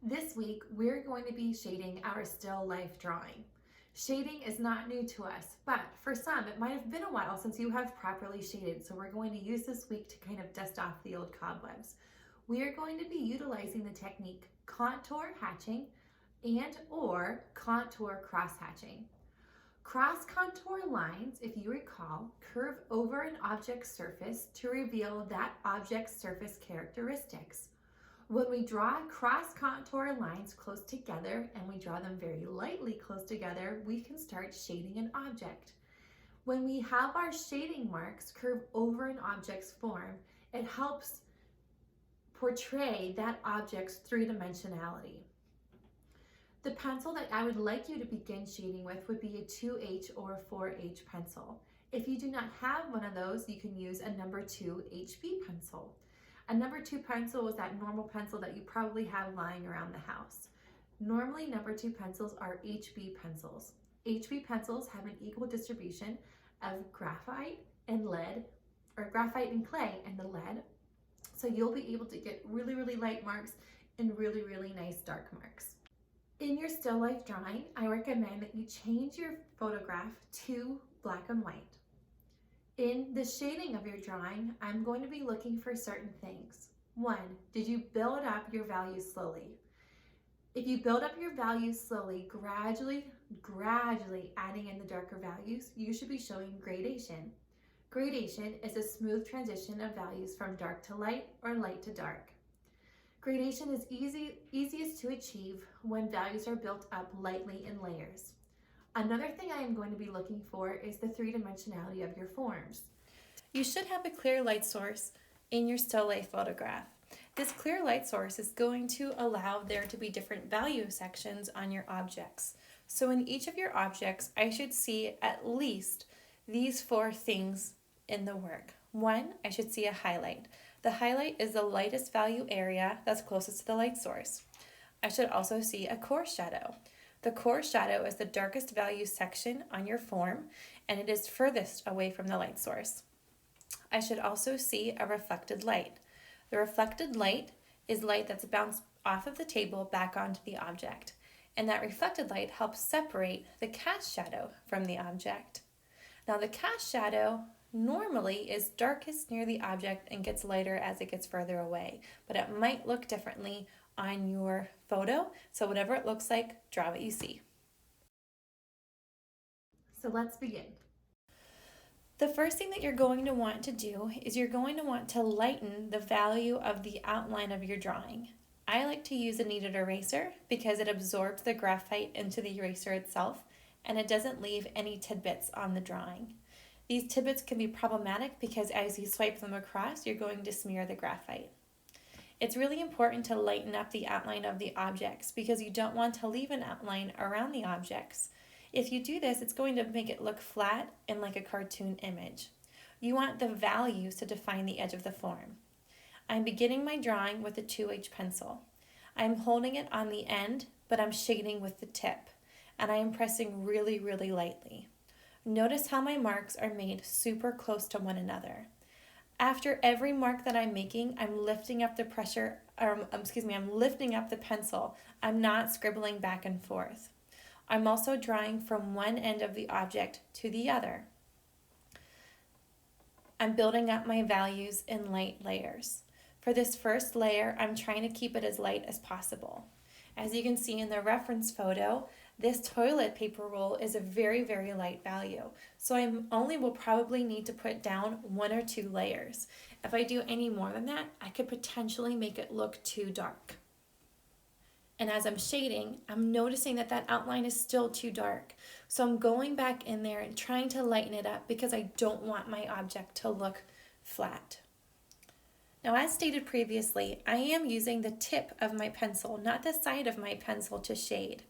This week, we're going to be shading our still life drawing. Shading is not new to us, but for some, it might have been a while since you have properly shaded, so we're going to use this week to kind of dust off the old cobwebs. We are going to be utilizing the technique contour hatching and or contour cross hatching. Cross contour lines, if you recall, curve over an object's surface to reveal that object's surface characteristics. When we draw cross contour lines close together and we draw them very lightly close together, we can start shading an object. When we have our shading marks curve over an object's form, it helps portray that object's three-dimensionality. The pencil that I would like you to begin shading with would be a 2H or 4H pencil. If you do not have one of those, you can use a number 2 HB pencil. A number 2 pencil is that normal pencil that you probably have lying around the house. Normally, number 2 pencils are HB pencils. HB pencils have an equal distribution of graphite and lead, or graphite and clay and the lead. So you'll be able to get really, really light marks and really, really nice dark marks. In your still life drawing, I recommend that you change your photograph to black and white. In the shading of your drawing, I'm going to be looking for certain things. 1, did you build up your values slowly? If you build up your values slowly, gradually adding in the darker values, you should be showing gradation. Gradation is a smooth transition of values from dark to light or light to dark. Gradation is easiest to achieve when values are built up lightly in layers. Another thing I am going to be looking for is the three-dimensionality of your forms. You should have a clear light source in your still life photograph. This clear light source is going to allow there to be different value sections on your objects. So in each of your objects, I should see at least these 4 things in the work. 1, I should see a highlight. The highlight is the lightest value area that's closest to the light source. I should also see a core shadow. The core shadow is the darkest value section on your form, and it is furthest away from the light source. I should also see a reflected light. The reflected light is light that's bounced off of the table back onto the object, and that reflected light helps separate the cast shadow from the object. Now the cast shadow normally is darkest near the object and gets lighter as it gets further away, but it might look differently on your photo, so whatever it looks like, draw what you see. So let's begin. The first thing that you're going to want to do is you're going to want to lighten the value of the outline of your drawing. I like to use a kneaded eraser because it absorbs the graphite into the eraser itself and it doesn't leave any tidbits on the drawing. These tidbits can be problematic because as you swipe them across, you're going to smear the graphite. It's really important to lighten up the outline of the objects because you don't want to leave an outline around the objects. If you do this, it's going to make it look flat and like a cartoon image. You want the values to define the edge of the form. I'm beginning my drawing with a 2H pencil. I'm holding it on the end, but I'm shading with the tip, and I am pressing really, really lightly. Notice how my marks are made super close to one another. After every mark that I'm making, I'm lifting up the I'm lifting up the pencil. I'm not scribbling back and forth. I'm also drawing from one end of the object to the other. I'm building up my values in light layers. For this first layer, I'm trying to keep it as light as possible. As you can see in the reference photo, this toilet paper roll is a very, very light value. So I only will probably need to put down 1 or 2 layers. If I do any more than that, I could potentially make it look too dark. And as I'm shading, I'm noticing that that outline is still too dark. So I'm going back in there and trying to lighten it up because I don't want my object to look flat. Now, as stated previously, I am using the tip of my pencil, not the side of my pencil, to shade.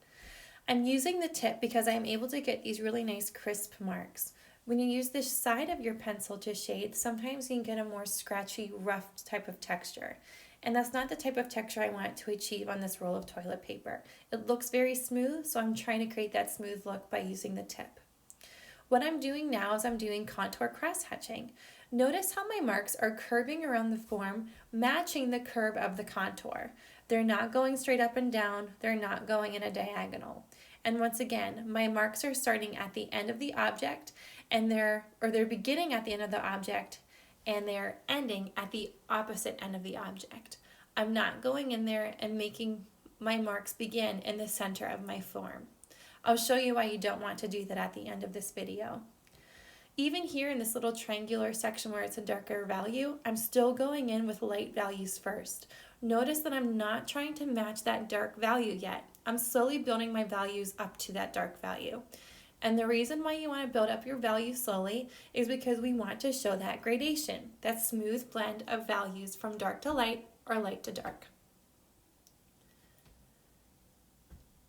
I'm using the tip because I'm able to get these really nice crisp marks. When you use the side of your pencil to shade, sometimes you can get a more scratchy, rough type of texture. And that's not the type of texture I want to achieve on this roll of toilet paper. It looks very smooth, so I'm trying to create that smooth look by using the tip. What I'm doing now is I'm doing contour cross-hatching. Notice how my marks are curving around the form, matching the curve of the contour. They're not going straight up and down. They're not going in a diagonal. And once again, my marks are starting at the end of the object and they're beginning at the end of the object and they're ending at the opposite end of the object. I'm not going in there and making my marks begin in the center of my form. I'll show you why you don't want to do that at the end of this video. Even here in this little triangular section where it's a darker value, I'm still going in with light values first. Notice that I'm not trying to match that dark value yet. I'm slowly building my values up to that dark value. And the reason why you want to build up your value slowly is because we want to show that gradation, that smooth blend of values from dark to light or light to dark.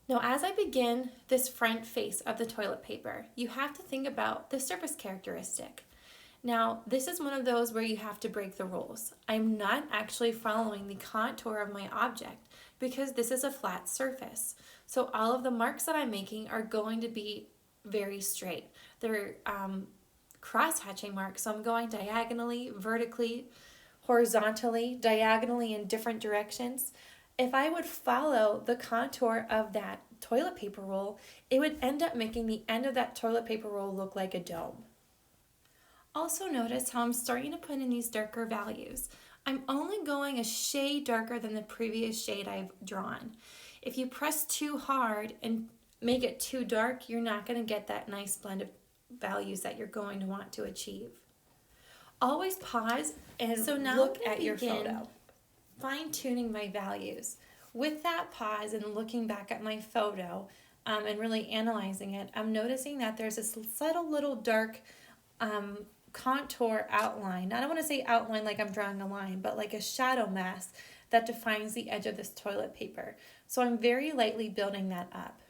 Now, as I begin this front face of the toilet paper, you have to think about the surface characteristic. Now, this is one of those where you have to break the rules. I'm not actually following the contour of my object because this is a flat surface. So all of the marks that I'm making are going to be very straight. They're cross-hatching marks, so I'm going diagonally, vertically, horizontally, diagonally in different directions. If I would follow the contour of that toilet paper roll, it would end up making the end of that toilet paper roll look like a dome. Also notice how I'm starting to put in these darker values. I'm only going a shade darker than the previous shade I've drawn. If you press too hard and make it too dark, you're not going to get that nice blend of values that you're going to want to achieve. Always pause and look at your photo. Fine-tuning my values. With that pause and looking back at my photo and really analyzing it, I'm noticing that there's this subtle little dark contour outline. I don't want to say outline like I'm drawing a line, but like a shadow mask that defines the edge of this toilet paper. So I'm very lightly building that up.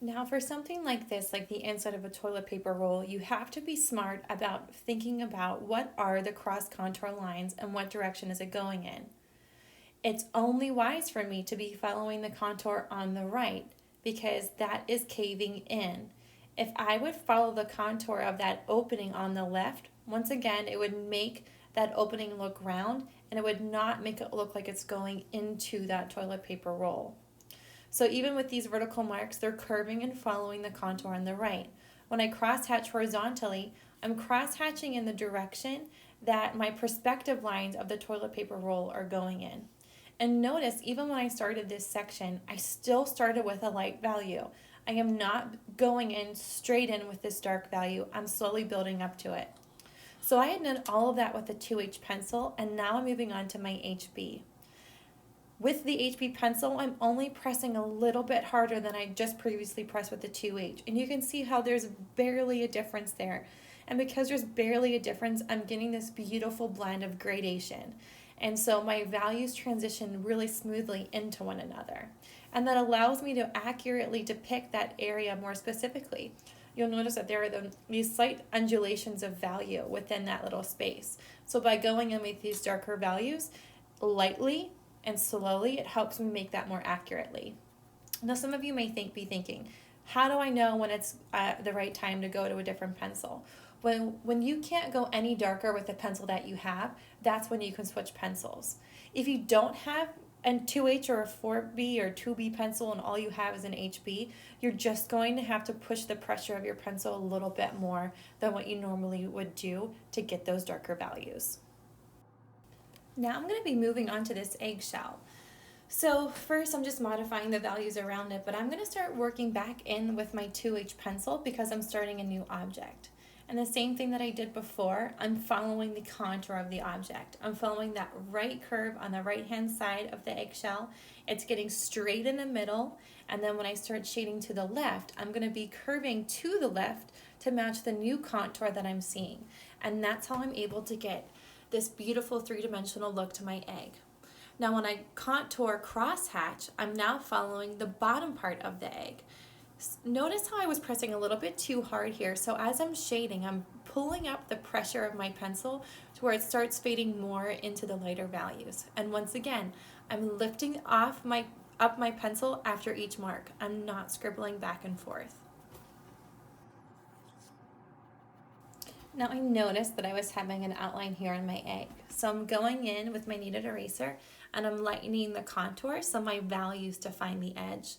Now for something like this, like the inside of a toilet paper roll, you have to be smart about thinking about what are the cross contour lines and what direction is it going in. It's only wise for me to be following the contour on the right because that is caving in. If I would follow the contour of that opening on the left, once again, it would make that opening look round and it would not make it look like it's going into that toilet paper roll. So even with these vertical marks, they're curving and following the contour on the right. When I cross-hatch horizontally, I'm cross-hatching in the direction that my perspective lines of the toilet paper roll are going in. And notice, even when I started this section, I still started with a light value. I am not going in straight in with this dark value. I'm slowly building up to it. So I had done all of that with the 2H pencil, and now I'm moving on to my HB. With the HB pencil, I'm only pressing a little bit harder than I just previously pressed with the 2H. And you can see how there's barely a difference there. And because there's barely a difference, I'm getting this beautiful blend of gradation. And so my values transition really smoothly into one another. And that allows me to accurately depict that area more specifically. You'll notice that there are these slight undulations of value within that little space. So by going in with these darker values, lightly and slowly, it helps me make that more accurately. Now some of you may be thinking, how do I know when it's the right time to go to a different pencil? When you can't go any darker with the pencil that you have, that's when you can switch pencils. If you don't have a 2H or a 4B or 2B pencil and all you have is an HB, you're just going to have to push the pressure of your pencil a little bit more than what you normally would do to get those darker values. Now I'm going to be moving on to this eggshell. So first I'm just modifying the values around it, but I'm going to start working back in with my 2H pencil because I'm starting a new object. And the same thing that I did before, I'm following the contour of the object. I'm following that right curve on the right-hand side of the eggshell. It's getting straight in the middle, and then when I start shading to the left, I'm going to be curving to the left to match the new contour that I'm seeing. And that's how I'm able to get this beautiful three-dimensional look to my egg. Now when I contour crosshatch, I'm now following the bottom part of the egg. Notice how I was pressing a little bit too hard here. So as I'm shading, I'm pulling up the pressure of my pencil to where it starts fading more into the lighter values. And once again, I'm lifting up my pencil after each mark. I'm not scribbling back and forth. Now I noticed that I was having an outline here on my egg. So I'm going in with my kneaded eraser. and I'm lightening the contour so my values define the edge.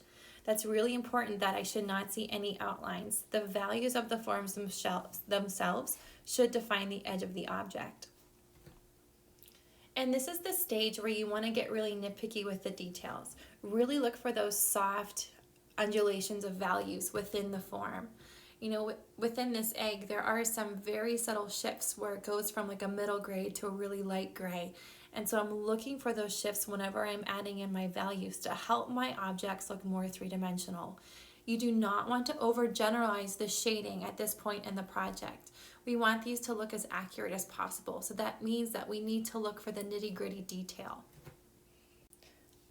That's really important that I should not see any outlines. The values of the forms themselves should define the edge of the object. And this is the stage where you want to get really nitpicky with the details. Really look for those soft undulations of values within the form. You know, within this egg, there are some very subtle shifts where it goes from like a middle gray to a really light gray. And so I'm looking for those shifts whenever I'm adding in my values to help my objects look more three-dimensional. You do not want to overgeneralize the shading at this point in the project. We want these to look as accurate as possible. So that means that we need to look for the nitty-gritty detail.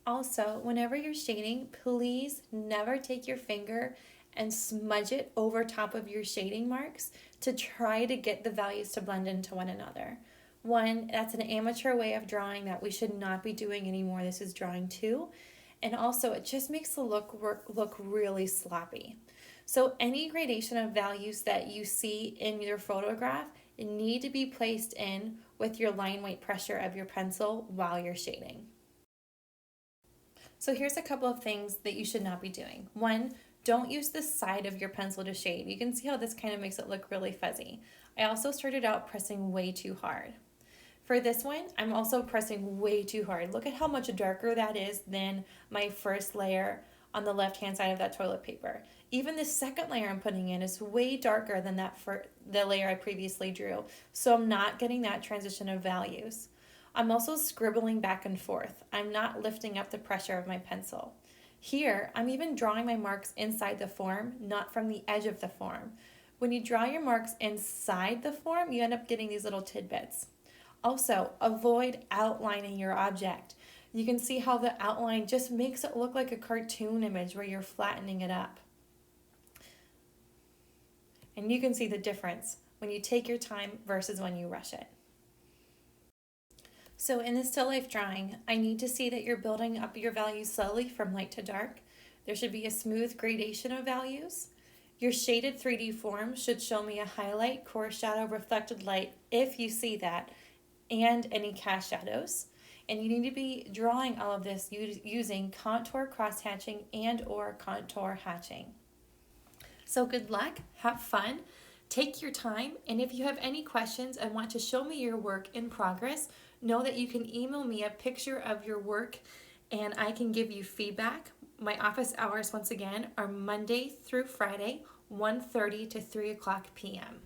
Also, whenever you're shading, please never take your finger and smudge it over top of your shading marks to try to get the values to blend into one another. One, that's an amateur way of drawing that we should not be doing anymore. This is drawing 2. And also, it just makes the look really sloppy. So any gradation of values that you see in your photograph need to be placed in with your line weight pressure of your pencil while you're shading. So here's a couple of things that you should not be doing. One, don't use the side of your pencil to shade. You can see how this kind of makes it look really fuzzy. I also started out pressing way too hard. For this one, I'm also pressing way too hard. Look at how much darker that is than my first layer on the left-hand side of that toilet paper. Even the second layer I'm putting in is way darker than the layer I previously drew. So I'm not getting that transition of values. I'm also scribbling back and forth. I'm not lifting up the pressure of my pencil. Here, I'm even drawing my marks inside the form, not from the edge of the form. When you draw your marks inside the form, you end up getting these little tidbits. Also, avoid outlining your object. You can see how the outline just makes it look like a cartoon image where you're flattening it up. And you can see the difference when you take your time versus when you rush it. So in the still life drawing, I need to see that you're building up your values slowly from light to dark. There should be a smooth gradation of values. Your shaded 3D form should show me a highlight, core shadow, reflected light, if you see that, and any cast shadows. And you need to be drawing all of this using contour cross hatching and or contour hatching. So good luck, have fun, take your time, and if you have any questions and want to show me your work in progress, know that you can email me a picture of your work and I can give you feedback. My office hours, once again, are Monday through Friday, 1:30 to 3 o'clock p.m.